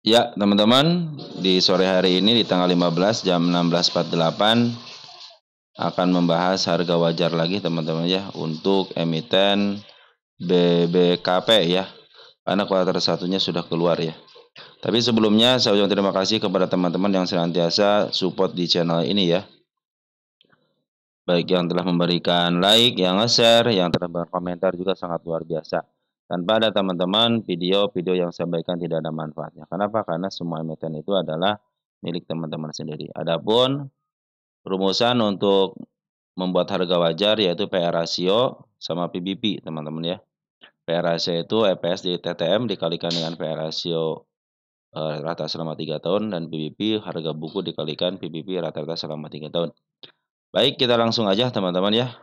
Ya, teman-teman, di sore hari ini di tanggal 15 jam 16.48 akan membahas harga wajar lagi teman-teman ya untuk emiten BBKP ya. Karena kuartal satunya sudah keluar ya. Tapi sebelumnya saya ucapkan terima kasih kepada teman-teman yang senantiasa support di channel ini ya. Baik yang telah memberikan like, yang nge-share, yang telah berkomentar juga sangat luar biasa. Tanpa ada teman-teman, video-video yang saya bagikan tidak ada manfaatnya. Kenapa? Karena semua emiten itu adalah milik teman-teman sendiri. Adapun rumusan untuk membuat harga wajar yaitu PR rasio sama PBP, teman-teman ya. PR rasio itu EPS di TTM dikalikan dengan PR rasio rata selama 3 tahun dan PBP harga buku dikalikan PBP rata-rata selama 3 tahun. Baik, kita langsung aja teman-teman ya.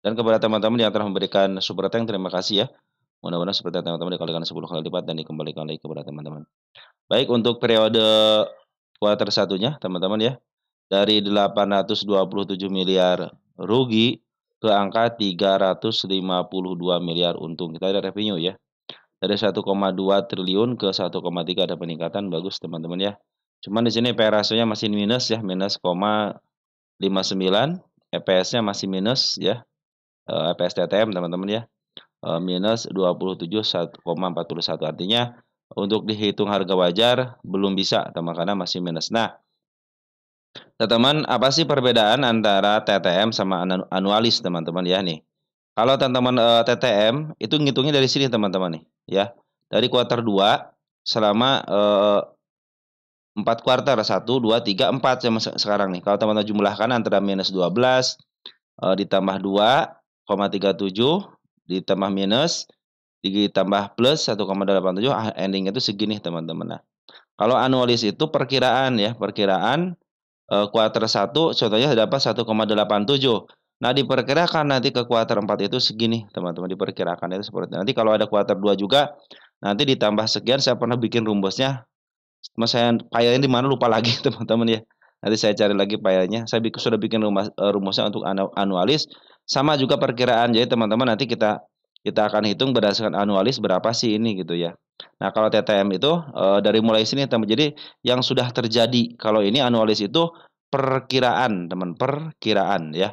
Dan kepada teman-teman yang telah memberikan super thanks, terima kasih ya. Mudah-mudahan super thanks teman-teman dikalikan 10 kali lipat dan dikembalikan lagi kepada teman-teman. Baik, untuk periode kuartal satunya teman-teman ya. Dari 827 miliar rugi ke angka 352 miliar untung. Kita ada revenue ya. Dari 1,2 triliun ke 1,3 ada peningkatan, bagus teman-teman ya. Cuman di sini PR rasionya masih minus ya, minus 0,59. EPS-nya masih minus ya. EPS TTM teman-teman ya. Minus 27,41. Artinya untuk dihitung harga wajar belum bisa teman karena masih minus. Nah, teman-teman, apa sih perbedaan antara TTM sama anualis, teman-teman ya nih? Kalau teman-teman TTM itu ngitungnya dari sini, teman-teman nih, ya. Dari kuartal 2 selama 4 kuartal, 1, 2, 3, 4 sekarang nih. Kalau teman-teman jumlahkan antara minus 12 ditambah 2,37 ditambah minus ditambah plus 1,87 endingnya itu segini, teman-teman. Nah, kalau anualis itu perkiraan ya, perkiraan kuartal 1 contohnya dapat 1,87. Nah, diperkirakan nanti ke kuartal 4 itu segini, teman-teman. Diperkirakan itu seperti nanti kalau ada kuartal 2 juga, nanti ditambah sekian. Saya pernah bikin rumusnya, cuma saya file-nya di mana lupa lagi, teman-teman ya. Nanti saya cari lagi file-nya. Saya sudah bikin rumusnya untuk anualis, sama juga perkiraan. Jadi teman-teman nanti kita akan hitung berdasarkan anualis berapa sih ini gitu ya. Nah, kalau TTM itu dari mulai sini teman. Jadi yang sudah terjadi. Kalau ini anualis itu perkiraan, teman, perkiraan ya.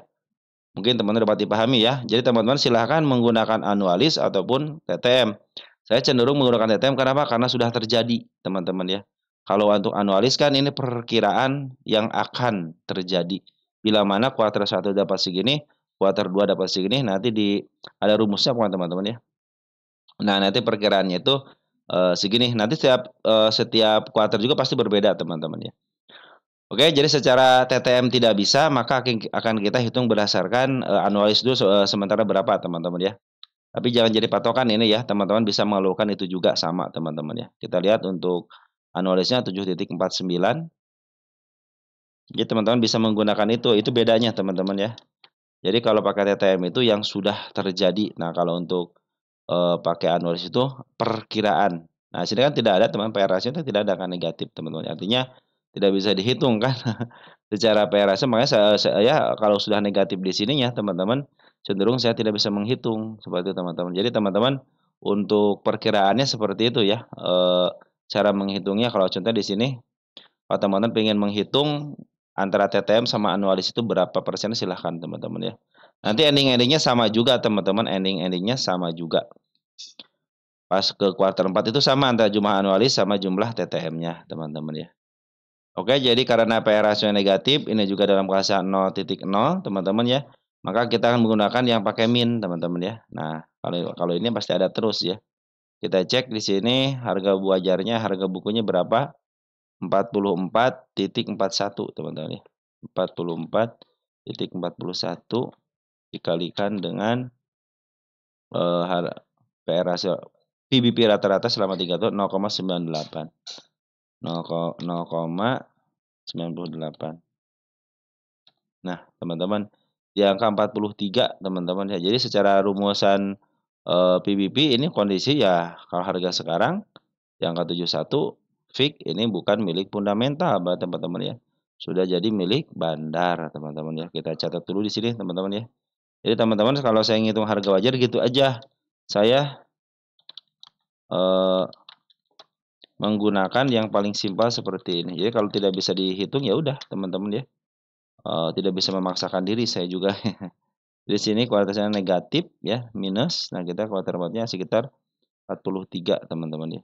Mungkin teman-teman dapat dipahami ya. Jadi teman-teman silahkan menggunakan anualis ataupun TTM. Saya cenderung menggunakan TTM kenapa? Karena sudah terjadi, teman-teman ya. Kalau untuk anualis kan ini perkiraan yang akan terjadi. Bila mana kuartal 1 dapat segini, kuartal 2 dapat segini, nanti ada rumusnya bukan teman-teman ya. Nah, nanti perkiraannya itu segini. Nanti setiap kuartal juga pasti berbeda, teman-teman ya. Oke, jadi secara TTM tidak bisa, maka akan kita hitung berdasarkan anualis dulu sementara berapa, teman-teman ya. Tapi jangan jadi patokan ini ya, teman-teman bisa mengeluarkan itu juga sama, teman-teman ya. Kita lihat untuk anualisnya 7,49. Jadi teman-teman bisa menggunakan itu bedanya, teman-teman ya. Jadi kalau pakai TTM itu yang sudah terjadi. Nah, kalau untuk pakai anualis itu perkiraan. Nah, sini kan tidak ada teman PR ratio itu tidak ada kan negatif, teman-teman. Artinya tidak bisa dihitung kan secara PR ratio. Makanya saya kalau sudah negatif di sininya, teman-teman, cenderung saya tidak bisa menghitung seperti itu, teman-teman. Jadi teman-teman untuk perkiraannya seperti itu ya. Cara menghitungnya kalau contoh di sini, kalau teman-teman ingin menghitung antara TTM sama anualis itu berapa persen, silahkan teman-teman ya. Nanti ending-endingnya sama juga teman-teman, ending-endingnya sama juga. Pas ke kuartal 4 itu sama antara jumlah anualis sama jumlah TTM-nya, teman-teman ya. Oke, jadi karena PR rasio negatif, ini juga dalam kelas 0,0, teman-teman ya. Maka kita akan menggunakan yang pakai min, teman-teman ya. Nah, kalau ini pasti ada terus ya. Kita cek di sini harga wajarnya, harga bukunya berapa? 44,41, teman-teman ya. 44,41 dikalikan dengan PR rasio PBP rata-rata selama 3 tahun 0,98. 0,98. Nah, teman-teman, di angka 43, teman-teman ya. Jadi secara rumusan PBP ini kondisi ya kalau harga sekarang di angka 71 fix ini bukan milik fundamental, teman-teman ya. Sudah jadi milik bandar, teman-teman ya. Kita catat dulu di sini, teman-teman ya. Jadi teman-teman kalau saya ngitung harga wajar gitu aja. Saya menggunakan yang paling simpel seperti ini. Jadi kalau tidak bisa dihitung ya udah teman-teman ya. Tidak bisa memaksakan diri saya juga. Di sini kuartilnya negatif ya, minus. Nah, kita kuartil 4-nya sekitar 43 teman-teman ya.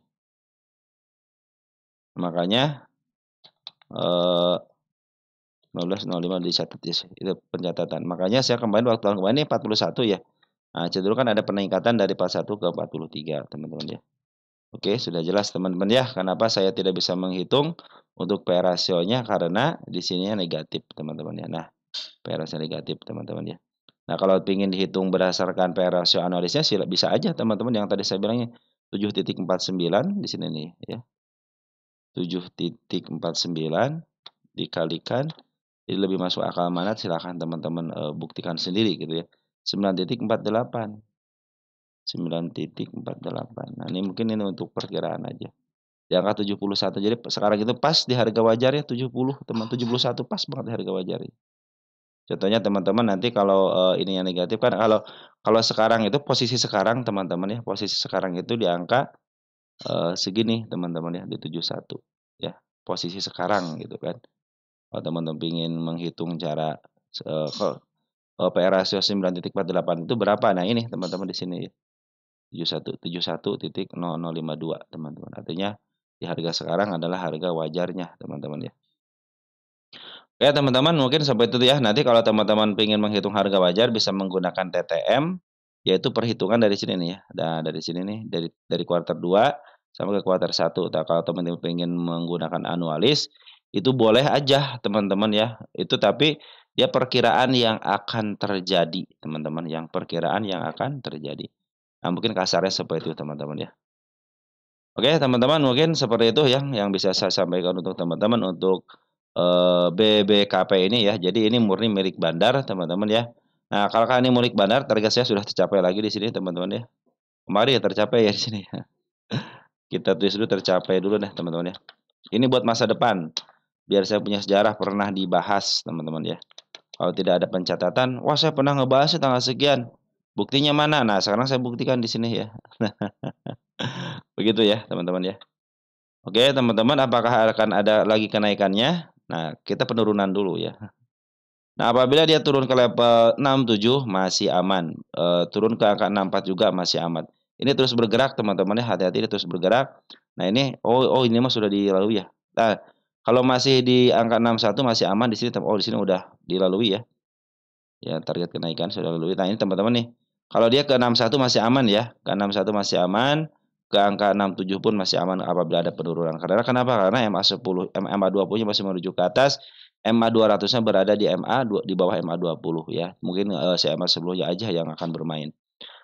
Makanya 15.05 dicatat ya, itu pencatatan. Makanya saya kemarin waktu tahun kemarin ini 41 ya. Nah, cenderung kan ada peningkatan dari 41 ke 43 teman-teman ya. Oke, sudah jelas teman-teman ya, kenapa saya tidak bisa menghitung untuk P rasionya karena di sininya negatif teman-teman ya. Nah, P rasio negatif teman-teman ya. Nah, kalau ingin dihitung berdasarkan P rasio analisnya bisa aja teman-teman yang tadi saya bilangnya 7,49 di sini nih ya. 7,49 dikalikan jadi lebih masuk akal mana silahkan teman-teman buktikan sendiri gitu ya. 9,48. 9,48. Nah, ini mungkin ini untuk perkiraan aja. Di angka 71. Jadi sekarang itu pas di harga wajar ya 70, teman 71 pas banget di harga wajar. Contohnya teman-teman nanti kalau ini yang negatif kan kalau sekarang itu posisi sekarang teman-teman ya, posisi sekarang itu di angka segini teman-teman ya di 71 ya. Posisi sekarang gitu kan. Kalau teman-teman ingin menghitung cara P rasio 9,48 itu berapa? Nah, ini teman-teman di sini ya. 71,0052 teman-teman. Artinya di harga sekarang adalah harga wajarnya teman-teman ya. Oke teman-teman mungkin sampai itu ya. Nanti kalau teman-teman ingin menghitung harga wajar bisa menggunakan TTM yaitu perhitungan dari sini nih ya. Nah, dari sini nih dari kuartal 2 sampai ke kuartal 1. Nah, kalau teman-teman ingin menggunakan anualis itu boleh aja teman-teman ya. Itu tapi ya perkiraan yang akan terjadi teman-teman, yang perkiraan yang akan terjadi. Nah, mungkin kasarnya seperti itu teman-teman ya. Oke teman-teman mungkin seperti itu yang bisa saya sampaikan untuk teman-teman untuk BBKP ini ya. Jadi ini murni milik bandar teman-teman ya. Nah, kalau ini milik bandar target saya sudah tercapai lagi di sini teman-teman ya. Kemarin ya tercapai ya di sini ya. Kita tulis dulu tercapai dulu deh teman-teman ya. Ini buat masa depan. Biar saya punya sejarah pernah dibahas teman-teman ya. Kalau tidak ada pencatatan, wah saya pernah ngebahas tanggal sekian. Buktinya mana? Nah, sekarang saya buktikan di sini ya. Begitu ya, teman-teman ya. Oke, teman-teman, apakah akan ada lagi kenaikannya? Nah, kita penurunan dulu ya. Nah, apabila dia turun ke level 67 masih aman. Turun ke angka 64 juga masih aman. Ini terus bergerak, teman-teman ya. Hati-hati, terus bergerak. Nah, ini ini mah sudah dilalui ya. Nah, kalau masih di angka 61 masih aman di sini. Oh, di sini udah dilalui ya. Ya, target kenaikan sudah dilalui. Nah, ini teman-teman nih. Kalau dia ke 61 masih aman ya. Ke 61 masih aman. Ke angka 67 pun masih aman apabila ada penurunan. Karena kenapa? Karena MA10, MA20-nya masih menuju ke atas. MA200-nya berada di di bawah MA20 ya. Mungkin si MA10-nya aja yang akan bermain.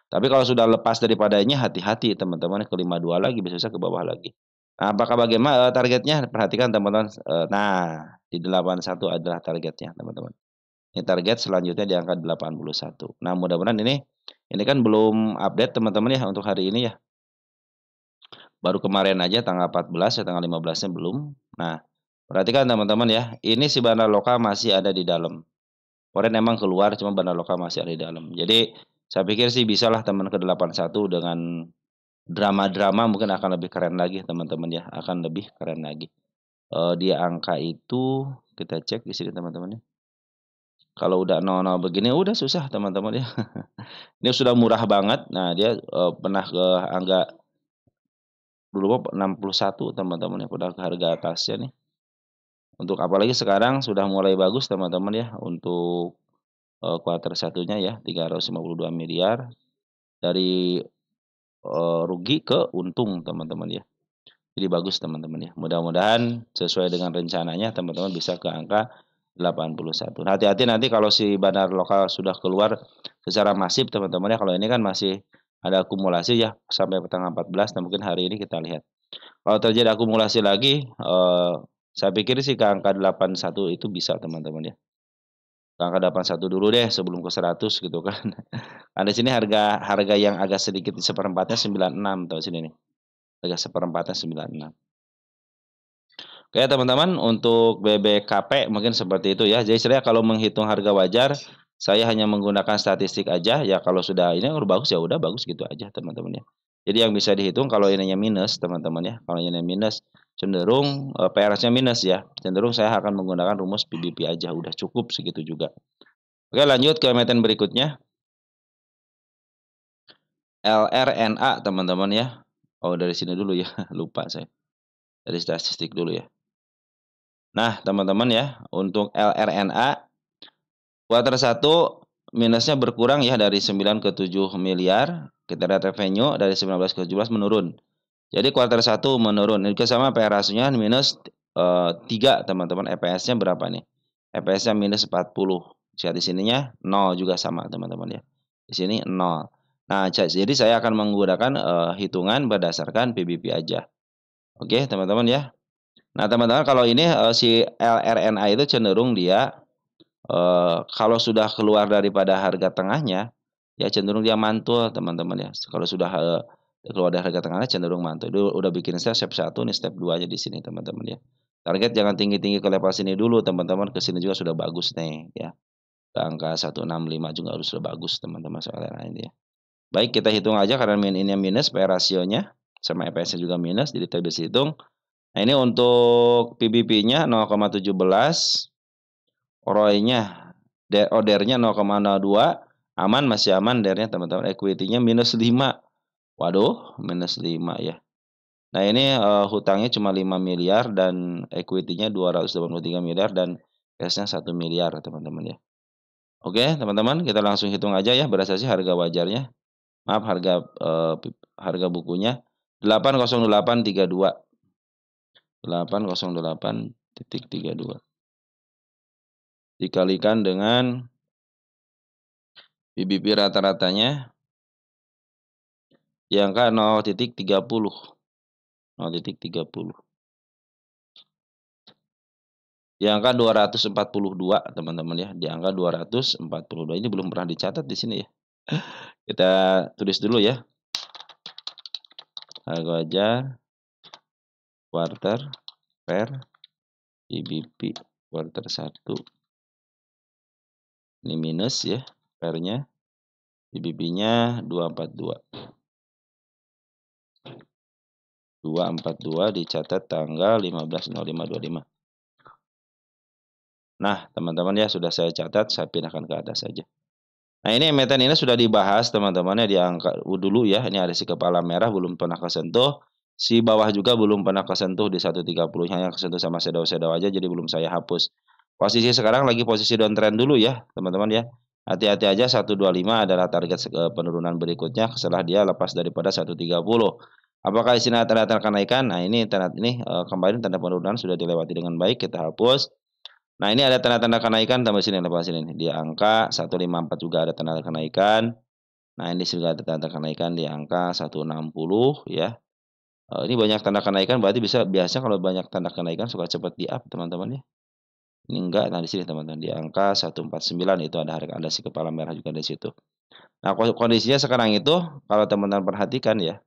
Tapi kalau sudah lepas daripadanya hati-hati teman-teman ke 52 lagi bisa ke bawah lagi. Nah, apakah bagaimana targetnya? Perhatikan teman-teman. Nah, di 81 adalah targetnya teman-teman. Ini target selanjutnya di angka 81. Nah, mudah-mudahan ini kan belum update teman-teman ya untuk hari ini ya. Baru kemarin aja tanggal 14 ya, tanggal 15-nya belum. Nah, perhatikan teman-teman ya, ini si bandar lokal masih ada di dalam. Kemarin emang keluar, cuma bandar lokal masih ada di dalam. Jadi, saya pikir sih bisalah teman ke 81 dengan drama-drama mungkin akan lebih keren lagi teman-teman ya, akan lebih keren lagi. Di angka itu kita cek di sini teman-teman ya. Kalau udah 00 begini udah susah teman-teman ya. Ini sudah murah banget. Nah, dia pernah ke angka dulu 61 teman-teman ya, udah ke harga atasnya nih. Untuk apalagi sekarang sudah mulai bagus teman-teman ya untuk kuartal satunya ya 352 miliar dari rugi ke untung teman-teman ya. Jadi bagus teman-teman ya. Mudah-mudahan sesuai dengan rencananya teman-teman bisa ke angka 81. Nah, hati-hati nanti kalau si bandar lokal sudah keluar secara masif teman-teman ya. Kalau ini kan masih ada akumulasi ya sampai tanggal 14 dan mungkin hari ini kita lihat. Kalau terjadi akumulasi lagi saya pikir sih ke angka 81 itu bisa teman-teman ya. Ke angka 81 dulu deh sebelum ke 100 gitu kan. Ada sini harga yang agak sedikit di seperempatnya 96 tahu sini nih. Harga seperempatnya 96. Oke teman-teman untuk BBKP mungkin seperti itu ya. Jadi saya kalau menghitung harga wajar saya hanya menggunakan statistik aja ya kalau sudah ini udah bagus ya udah bagus gitu aja teman-teman ya. Jadi yang bisa dihitung kalau ininya minus, teman-teman ya. Kalau ininya minus, cenderung PRS-nya minus ya. Cenderung saya akan menggunakan rumus PBP aja, udah cukup segitu juga. Oke, lanjut ke emiten berikutnya. LRNA, teman-teman ya. Oh, dari sini dulu ya, lupa saya. Dari statistik dulu ya. Nah, teman-teman ya, untuk LRNA kuartal 1 minusnya berkurang ya dari 9 ke 7 miliar. Kita lihat revenue dari 19 ke 17 menurun. Jadi kuartal 1 menurun. Ini sama PR rasionya minus 3, teman-teman. EPS-nya berapa nih? EPS-nya minus 40. Jika di sininya 0 juga sama, teman-teman ya. Di sini 0. Nah, jadi saya akan menggunakan hitungan berdasarkan PBP aja. Oke, teman-teman ya. Nah, teman-teman kalau ini si LRNA itu cenderung dia kalau sudah keluar daripada harga tengahnya, ya cenderung dia mantul, teman-teman ya. Kalau sudah keluar dari harga tengahnya cenderung mantul. Itu udah bikin step 1 nih, step 2-nya di sini, teman-teman ya. Target jangan tinggi-tinggi ke level sini dulu, teman-teman. Ke sini juga sudah bagus nih, ya. Ke angka 165 juga harus sudah bagus, teman-teman, soalnya ini ya. Baik, kita hitung aja karena ini minus, P rasionya sama EPS-nya juga minus, jadi kita bisa hitung. Nah, ini untuk PBP-nya 0,17, ROI-nya ODR-nya 0,02, aman, masih aman DER-nya, teman-teman. Equity-nya minus 5. Waduh, minus 5 ya. Nah, ini hutangnya cuma 5 miliar dan equity-nya 283 miliar dan cash-nya 1 miliar, teman-teman ya. Oke, teman-teman, kita langsung hitung aja ya berdasarkan harga wajarnya. Maaf, harga bukunya 80832. 808.32 dikalikan dengan PBB rata-ratanya di angka 0,30. 0,30. Di angka 242, teman-teman ya. Di angka 242. Ini belum pernah dicatat di sini ya. Kita tulis dulu ya. Harga wajar quarter per PBB quarter 1. Ini minus ya, per-nya. PBB-nya 242. 242 dicatat tanggal 15.05.25. Nah, teman-teman ya, sudah saya catat, saya pindahkan ke atas saja. Nah, ini emiten ini sudah dibahas, teman-teman ya, di angka dulu ya. Ini ada si kepala merah belum pernah kesentuh. Si bawah juga belum pernah kesentuh di 130, hanya kesentuh sama shadow-shadow aja, jadi belum saya hapus. Posisi sekarang lagi posisi downtrend dulu ya, teman-teman ya. Hati-hati aja, 125 adalah target penurunan berikutnya setelah dia lepas daripada 130. Apakah di sini tanda-tanda kenaikan? Nah, ini kemarin tanda penurunan sudah dilewati dengan baik, kita hapus. Nah, ini ada tanda-tanda kenaikan tambah sini, lepas sini nih. Di angka 154 juga ada tanda kenaikan. Nah, ini juga ada tanda kenaikan di angka 160 ya. Ini banyak tanda kenaikan berarti biasa kalau banyak tanda kenaikan suka cepat di up, teman-teman ya. Ini enggak, nah di sini teman-teman di angka 149 itu ada si kepala merah juga di situ. Nah, kondisinya sekarang itu kalau teman-teman perhatikan ya.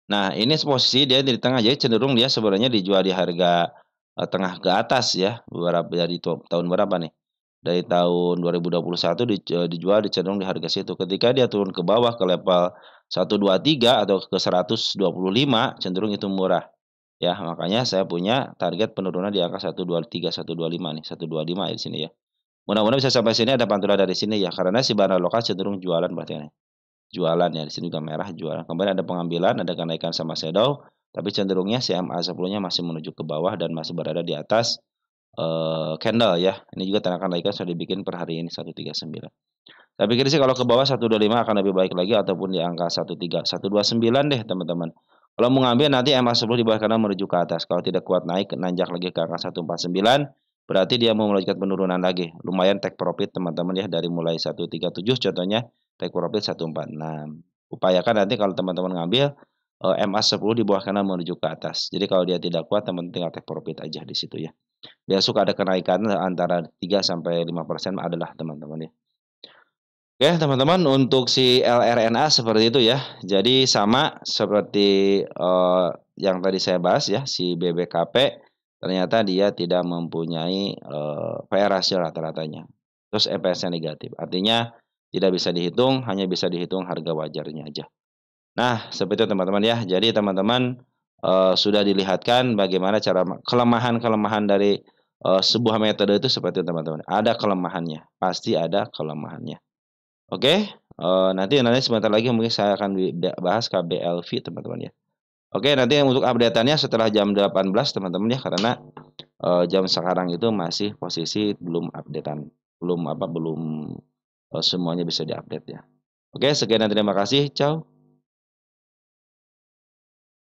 Nah, ini posisi dia di tengah, jadi cenderung dia sebenarnya dijual di harga tengah ke atas ya, dari tahun berapa nih? Dari tahun 2021 dijual cenderung di harga situ. Ketika dia turun ke bawah ke level 123 atau ke 125 cenderung itu murah. Ya, makanya saya punya target penurunan di angka 123, 125 nih, 125 di sini ya. Mudah-mudahan bisa sampai sini ada pantulan dari sini ya, karena si barang lokal cenderung jualan berarti nih. Jualan ya, di sini juga merah jualan. Kemarin ada pengambilan, ada kenaikan sama shadow, tapi cenderungnya si MA10-nya masih menuju ke bawah dan masih berada di atas candle ya. Ini juga tanda kenaikan sudah dibikin per hari ini 139. Saya pikir sih kalau ke bawah 125 akan lebih baik lagi ataupun di angka 129 deh, teman-teman. Kalau mau ngambil nanti MA10 di bawah kanan menuju ke atas. Kalau tidak kuat naik, nanjak lagi ke angka 149, berarti dia mau melanjutkan penurunan lagi. Lumayan take profit, teman-teman ya, dari mulai 137 contohnya, take profit 146. Upayakan nanti kalau teman-teman ngambil MA10 di bawah kanan menuju ke atas. Jadi kalau dia tidak kuat, teman-teman tinggal take profit aja di situ ya. Biar suka ada kenaikan antara 3 sampai 5% adalah teman-teman ya. Oke, teman-teman, untuk si LRNA seperti itu ya. Jadi sama seperti yang tadi saya bahas ya, si BBKP ternyata dia tidak mempunyai PR rasio rata-ratanya. Terus EPS-nya negatif. Artinya tidak bisa dihitung, hanya bisa dihitung harga wajarnya aja. Nah, seperti itu teman-teman ya. Jadi teman-teman sudah dilihatkan bagaimana cara kelemahan-kelemahan dari sebuah metode itu seperti itu teman-teman. Ada kelemahannya, pasti ada kelemahannya. Oke, nanti sebentar lagi mungkin saya akan bahas KBLV teman-teman ya. Oke, nanti untuk update-annya setelah jam 18 teman-teman ya, karena jam sekarang itu masih posisi belum updatean, belum semuanya bisa diupdate ya. Oke, sekian dan terima kasih. Ciao.